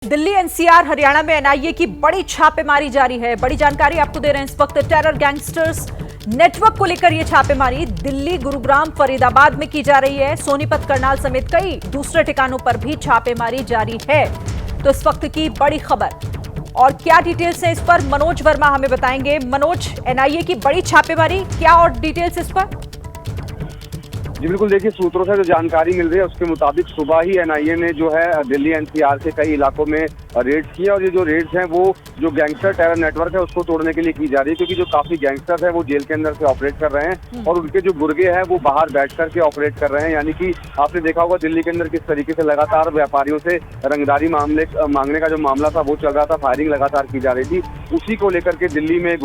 Delhi NCR Haryana में NIA की बड़ी छापेमारी जारी है। बड़ी जानकारी आपको दे रहे हैं इस वक्त। टेरर गैंगस्टर्स नेटवर्क को लेकर यह छापेमारी दिल्ली, गुरुग्राम, फरीदाबाद में की जा रही है। सोनीपत, करनाल समेत कई दूसरे ठिकानों पर भी छापेमारी जारी है। तो इस वक्त की बड़ी खबर और क्या डिटेल्स है इस पर मनोज वर्मा हमें बताएंगे। मनोज, एनआईए की बड़ी छापेमारी, क्या और डिटेल्स इस पर? जी बिल्कुल, देखिए सूत्रों से जो जानकारी मिल रही है उसके मुताबिक सुबह ही एनआईए ने जो है दिल्ली एनसीआर के कई इलाकों में रेड्स किए और ये जो रेड्स हैं वो जो गैंगस्टर टेरर नेटवर्क है उसको तोड़ने के लिए की जा रही है, क्योंकि जो काफी गैंगस्टर्स हैं वो जेल के अंदर से ऑपरेट कर रहे हैं और उनके जो गुर्गे हैं वो बाहर बैठ करके ऑपरेट कर रहे हैं। यानी कि आपने देखा होगा दिल्ली के अंदर किस तरीके से लगातार व्यापारियों से रंगदारी मांगने का जो मामला था वो चल रहा था, फायरिंग लगातार की जा रही थी। उसी को लेकर के दिल्ली में,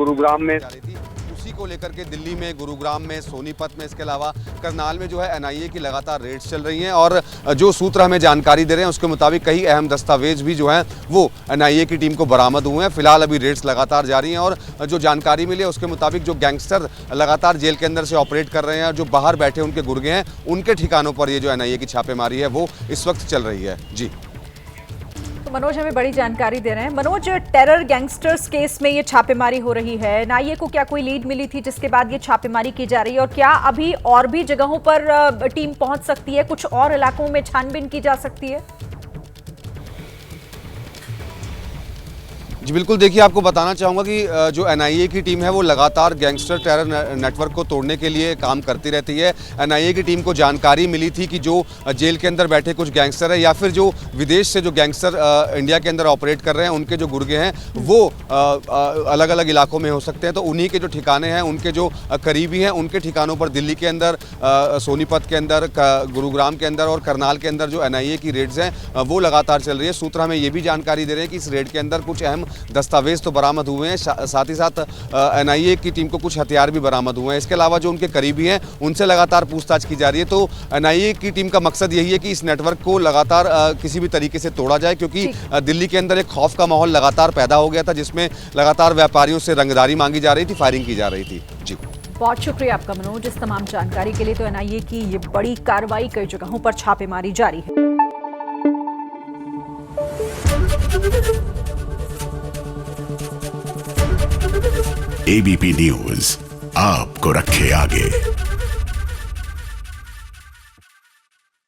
गुरुग्राम में सोनीपत में, इसके अलावा करनाल में जो है एनआईए की लगातार रेड्स चल रही हैं और जो सूत्र हमें जानकारी दे रहे हैं उसके मुताबिक कई अहम दस्तावेज भी जो हैं वो एनआईए की टीम को बरामद हुए हैं। फिलहाल अभी रेड्स लगातार जारी हैं और जो जानकारी मिली है उसके मुताबिक जो गैंगस्टर लगातार जेल के अंदर से ऑपरेट कर रहे हैं और जो बाहर बैठे उनके गुर्गे हैं, उनके ठिकानों पर ये जो एनआईए की छापेमारी है वो इस वक्त चल रही है। जी तो मनोज हमें बड़ी जानकारी दे रहे हैं। मनोज, टेरर गैंगस्टर्स केस में ये छापेमारी हो रही है, एनआईए को क्या कोई लीड मिली थी जिसके बाद ये छापेमारी की जा रही है और क्या अभी और भी जगहों पर टीम पहुंच सकती है, कुछ और इलाकों में छानबीन की जा सकती है? जी बिल्कुल, देखिए आपको बताना चाहूँगा कि जो एनआईए की टीम है वो लगातार गैंगस्टर टेरर नेटवर्क को तोड़ने के लिए काम करती रहती है। एनआईए की टीम को जानकारी मिली थी कि जो जेल के अंदर बैठे कुछ गैंगस्टर है या फिर जो विदेश से जो गैंगस्टर इंडिया के अंदर ऑपरेट कर रहे हैं, उनके जो गुर्गे हैं वो अलग अलग इलाकों में हो सकते हैं। तो उन्हीं के जो ठिकाने हैं, उनके जो करीबी हैं, उनके ठिकानों पर दिल्ली के अंदर, सोनीपत के अंदर, गुरुग्राम के अंदर और करनाल के अंदर जो एनआईए की रेड्स हैं वो लगातार चल रही है। सूत्र हमें ये भी जानकारी दे रहे हैं कि इस रेड के अंदर कुछ अहम दस्तावेज तो बरामद हुए हैं, साथ ही साथ एनआईए की टीम को कुछ हथियार भी बरामद हुए हैं। इसके अलावा जो उनके करीबी हैं उनसे लगातार पूछताछ की जा रही है। तो एनआईए की टीम का मकसद यही है कि इस नेटवर्क को लगातार किसी भी तरीके से तोड़ा जाए, क्योंकि दिल्ली के अंदर एक खौफ का माहौल लगातार पैदा हो गया था जिसमें लगातार व्यापारियों से रंगदारी मांगी जा रही थी, फायरिंग की जा रही थी। जी बहुत शुक्रिया आपका मनोज इस तमाम जानकारी के लिए। तो एनआईए की ये बड़ी कार्रवाई, कई जगहों पर छापेमारी जारी है। एबीपी न्यूज आपको रखे आगे।